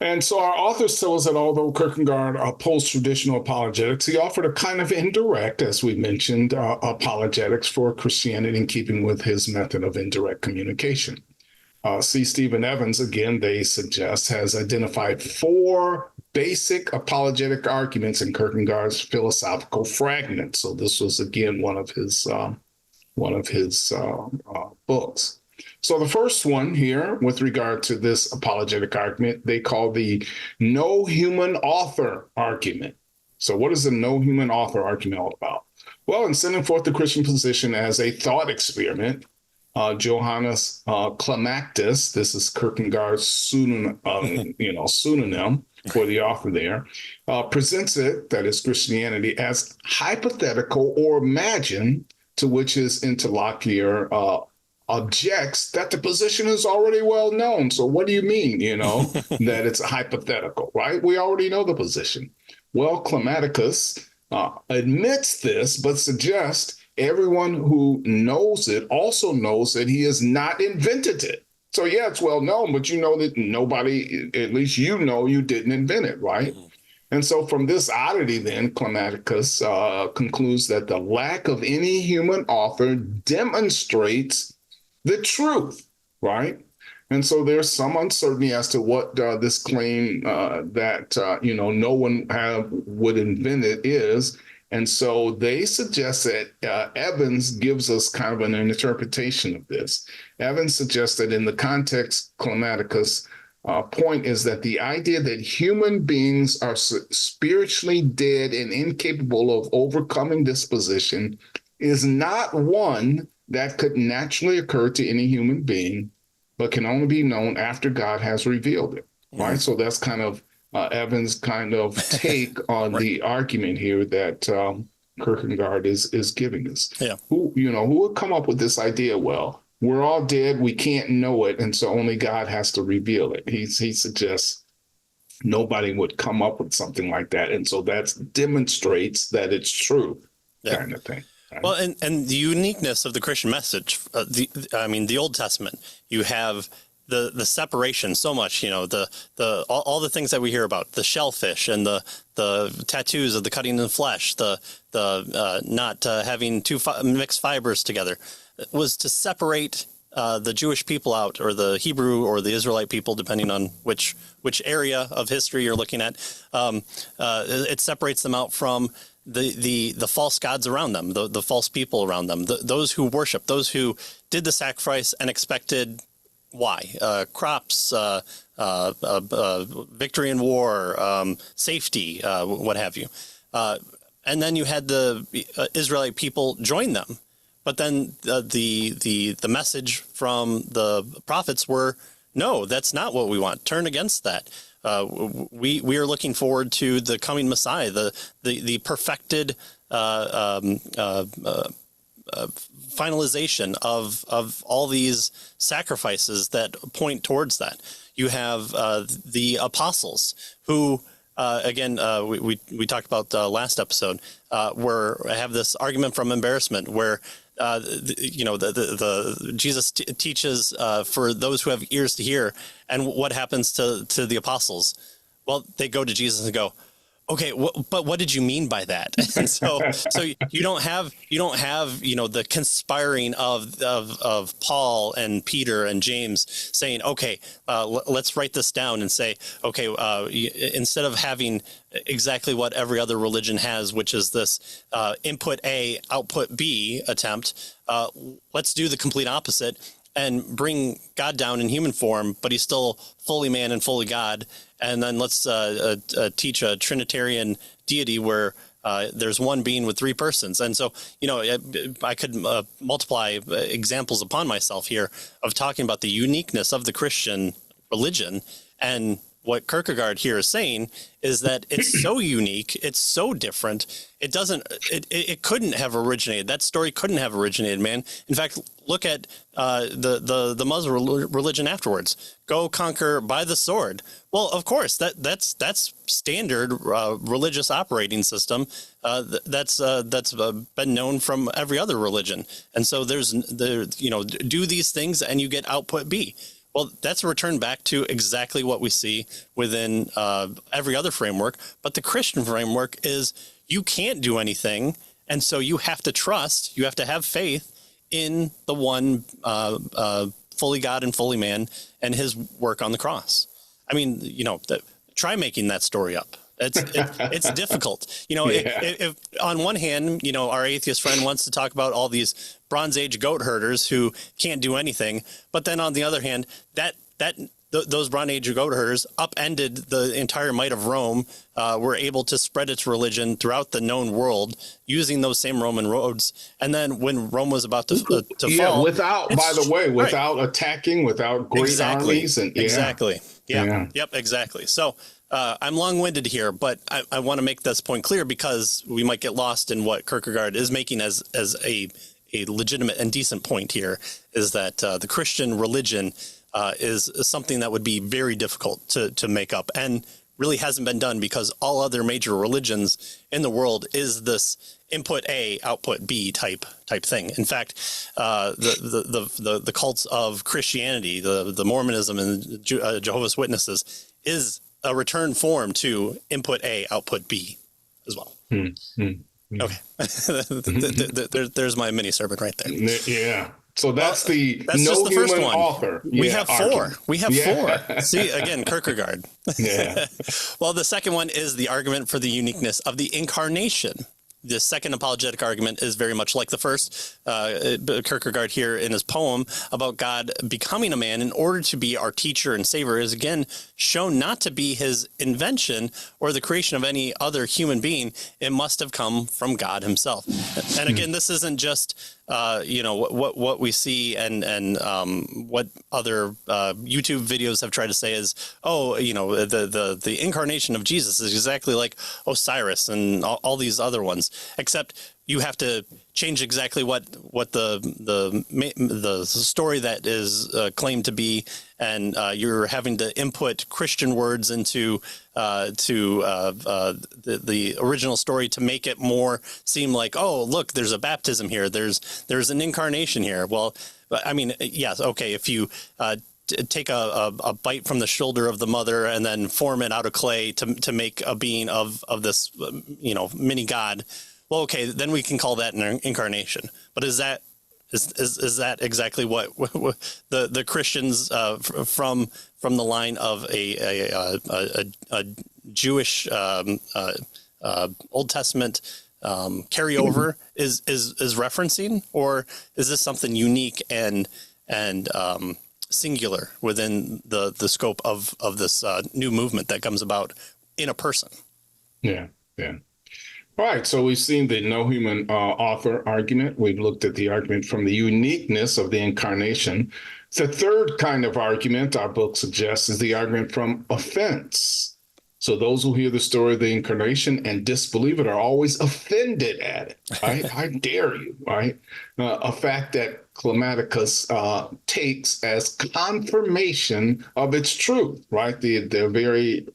And so our authors tell us that although Kierkegaard opposed traditional apologetics, he offered a kind of indirect, as we mentioned, apologetics for Christianity in keeping with his method of indirect communication. C. Stephen Evans, again, they suggest, has identified four basic apologetic arguments in Kierkegaard's philosophical fragments. So this was, again, one of his books. So the first one here, with regard to this apologetic argument, they call the no human author argument. So what is the no human author argument all about? Well, in setting forth the Christian position as a thought experiment, Johannes Climacus, this is Kierkegaard's pseudonym for the author there, presents it, that is Christianity, as hypothetical or imagined, to which his interlocutor objects that the position is already well known. So what do you mean, that it's hypothetical, right? We already know the position. Well, Climacus admits this, but suggests everyone who knows it also knows that he has not invented it. So yeah, it's well known, but you know that nobody, at least you didn't invent it, right? Mm-hmm. And so from this oddity, then, Climacus concludes that the lack of any human author demonstrates the truth, right? And so there's some uncertainty as to what this claim that, no one would invent it is. And so they suggest that Evans gives us kind of an interpretation of this. Evans suggests that in the context, Climacus' point is that the idea that human beings are spiritually dead and incapable of overcoming this position is not one that could naturally occur to any human being, but can only be known after God has revealed it, right? So that's kind of Evans' kind of take on right. The argument here that Kierkegaard is giving us. Yeah. Who would come up with this idea? Well, we're all dead, we can't know it, and so only God has to reveal it. He suggests nobody would come up with something like that, and so that demonstrates that it's true, kind of thing. Well, and the uniqueness of the Christian message, the Old Testament, you have the separation so much, all the things that we hear about, the shellfish and the tattoos of the cutting in the flesh, the not having two mixed fibers together, was to separate the Jewish people out, or the Hebrew or the Israelite people, depending on which area of history you're looking at. It separates them out from the false gods around them, the false people around them, those who worship, those who did the sacrifice and expected crops, victory in war, safety, what have you. And then you had the Israelite people join them. But then the message from the prophets were, no, that's not what we want. Turn against that. We are looking forward to the coming Messiah, the perfected finalization of all these sacrifices that point towards that. You have the apostles who, again, we talked about last episode, where I have this argument from embarrassment where Jesus teaches for those who have ears to hear, and what happens to the apostles? Well, they go to Jesus and go, okay, but what did you mean by that? And so you don't have the conspiring of Paul and Peter and James saying, okay, let's write this down and say, okay, instead of having exactly what every other religion has, which is this input A, output B attempt, let's do the complete opposite and bring God down in human form, but he's still fully man and fully God. And then let's teach a Trinitarian deity where there's one being with three persons. And so, I could multiply examples upon myself here of talking about the uniqueness of the Christian religion. And what Kierkegaard here is saying is that it's so unique, it's so different. It couldn't have originated. That story couldn't have originated, man. In fact, look at the Muslim religion afterwards. Go conquer by the sword. Well, of course, that's standard religious operating system. That's been known from every other religion. And so do these things and you get output B. Well, that's a return back to exactly what we see within every other framework. But the Christian framework is you can't do anything. And so you have to trust, you have to have faith in the one fully God and fully man and his work on the cross. I mean, try making that story up. It's difficult. If on one hand, our atheist friend wants to talk about all these Bronze Age goat herders who can't do anything, but then on the other hand, those Bronze Age goat herders upended the entire might of Rome, were able to spread its religion throughout the known world using those same Roman roads. And then when Rome was about to fall, without attacking, without great armies, and exactly. Yep, exactly. So I'm long-winded here, but I want to make this point clear because we might get lost in what Kierkegaard is making as a legitimate and decent point here, is that the Christian religion is something that would be very difficult to make up and really hasn't been done because all other major religions in the world is this input A, output B type thing. In fact, the cults of Christianity, the Mormonism and Jehovah's Witnesses is a return form to input A, output B as well. Okay. There's my mini sermon right there. Yeah. So that's that's just the first one. Author. We have four. We have four. See, again, Kierkegaard. Yeah. Well, the second one is the argument for the uniqueness of the Incarnation. The second apologetic argument is very much like the first. Kierkegaard here in his poem about God becoming a man in order to be our teacher and savior is again shown not to be his invention or the creation of any other human being. It must have come from God himself. And again, this isn't just what we see and what other YouTube videos have tried to say is, the incarnation of Jesus is exactly like Osiris and all these other ones, except you have to change exactly what the story that is claimed to be, and you're having to input Christian words into the original story to make it more seem like, oh, look, there's a baptism here, there's an incarnation here. Well, I mean, yes, okay, if you take a bite from the shoulder of the mother and then form it out of clay to make a being of this mini God. Well, okay, then we can call that an incarnation. But is that exactly what the Christians from the line of a Jewish Old Testament carryover is referencing, or is this something unique and singular within the scope of this new movement that comes about in a person? Yeah. All right, so we've seen the no human author argument. We've looked at the argument from the uniqueness of the incarnation. The third kind of argument our book suggests is the argument from offense. So those who hear the story of the incarnation and disbelieve it are always offended at it, right? How dare you, right? A fact that Climacus takes as confirmation of its truth, right? The very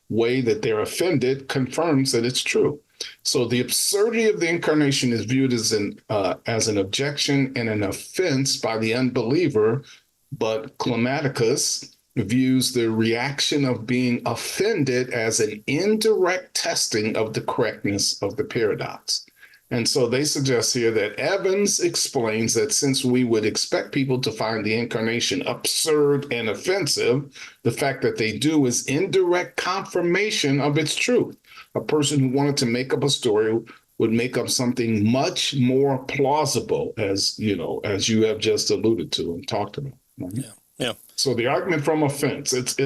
way that they're offended confirms that it's true. So the absurdity of the incarnation is viewed as an objection and an offense by the unbeliever, but Climacus views the reaction of being offended as an indirect testing of the correctness of the paradox. And so they suggest here that Evans explains that since we would expect people to find the incarnation absurd and offensive, the fact that they do is indirect confirmation of its truth. A person who wanted to make up a story would make up something much more plausible, as you have just alluded to and talked about. Right? Yeah. So the argument from offense, it's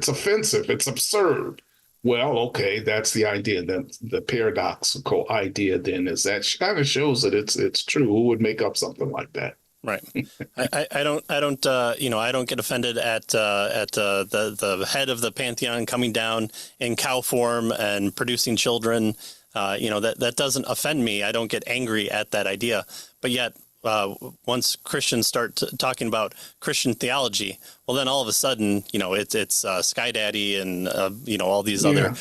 offensive, it's absurd. Well, okay, that's the idea. That the paradoxical idea then is that kind of shows that it's true. Who would make up something like that? Right. I don't get offended at the head of the pantheon coming down in cow form and producing children. That doesn't offend me. I don't get angry at that idea. But yet, once Christians start talking about Christian theology, well, then all of a sudden, it's Sky Daddy and all these other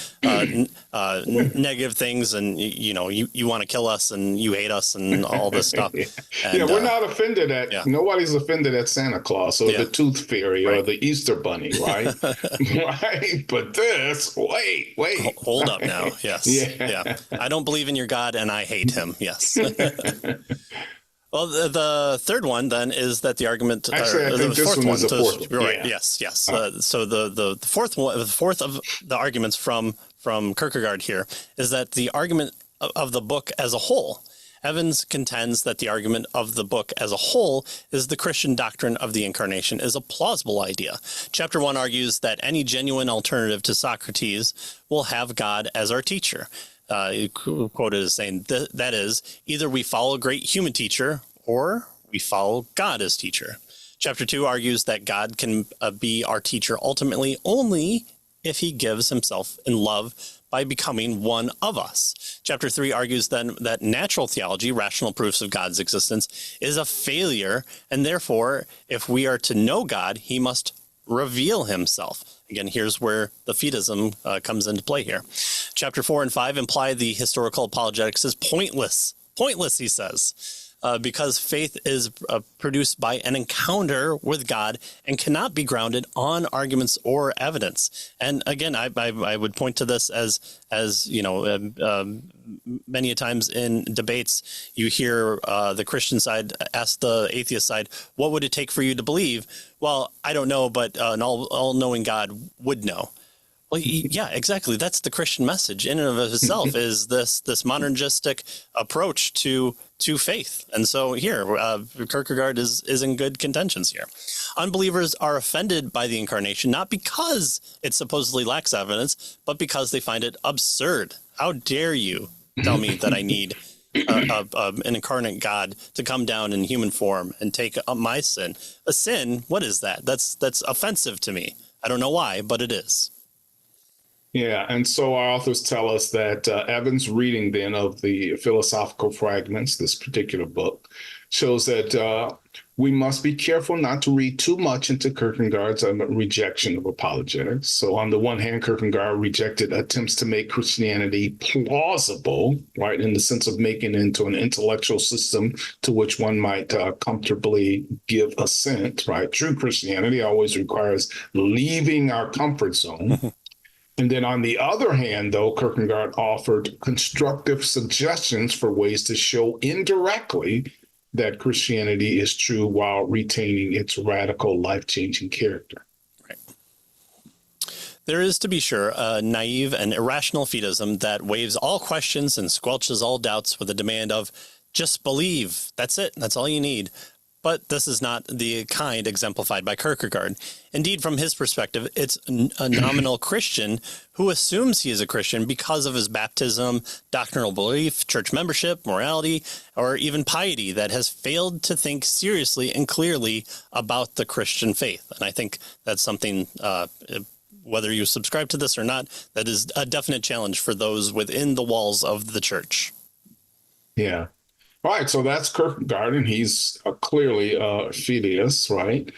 negative things, and you want to kill us and you hate us and all this stuff. And, we're not offended at nobody's offended at Santa Claus or the Tooth Fairy or the Easter Bunny, right? Right, but this, wait, hold up now, yes, I don't believe in your God and I hate him, yes. Well, the third one then is that the argument. Actually, I think this one is the fourth. Right. Yes. So the fourth one, the fourth of the arguments from Kierkegaard here is that the argument of the book as a whole. Evans contends that the argument of the book as a whole is the Christian doctrine of the Incarnation is a plausible idea. Chapter 1 argues that any genuine alternative to Socrates will have God as our teacher. Quoted as saying, that is, either we follow a great human teacher or we follow God as teacher. Chapter 2 argues that God can be our teacher ultimately only if he gives himself in love by becoming one of us. Chapter 3 argues then that natural theology, rational proofs of God's existence, is a failure, and therefore, if we are to know God, he must reveal himself. Again, here's where the Fideism comes into play here. Chapter 4 and 5 imply the historical apologetics is pointless. Pointless, he says, because faith is produced by an encounter with God and cannot be grounded on arguments or evidence. And again, I would point to this as many a times in debates, you hear the Christian side ask the atheist side, what would it take for you to believe? Well, I don't know, but an all-knowing God would know. Well, yeah, exactly. That's the Christian message in and of itself is this monergistic approach to faith. And so here, Kierkegaard is in good contentions here. Unbelievers are offended by the Incarnation, not because it supposedly lacks evidence, but because they find it absurd. How dare you tell me that I need an incarnate God to come down in human form and take up my sin? A sin? What is that? That's offensive to me. I don't know why, but it is. Yeah, and so our authors tell us that Evans' reading then of the philosophical fragments, this particular book, shows that we must be careful not to read too much into Kierkegaard's rejection of apologetics. So on the one hand, Kierkegaard rejected attempts to make Christianity plausible, right, in the sense of making it into an intellectual system to which one might comfortably give assent, right? True Christianity always requires leaving our comfort zone. And then on the other hand, though, Kierkegaard offered constructive suggestions for ways to show indirectly that Christianity is true while retaining its radical, life-changing character. Right. There is, to be sure, a naive and irrational Fideism that waives all questions and squelches all doubts with a demand of just believe. That's it. That's all you need. But this is not the kind exemplified by Kierkegaard. Indeed, from his perspective, it's a nominal Christian who assumes he is a Christian because of his baptism, doctrinal belief, church membership, morality, or even piety that has failed to think seriously and clearly about the Christian faith. And I think that's something, whether you subscribe to this or not, that is a definite challenge for those within the walls of the church. Yeah. All right, so that's Kierkegaard, and he's clearly a Fideist, right?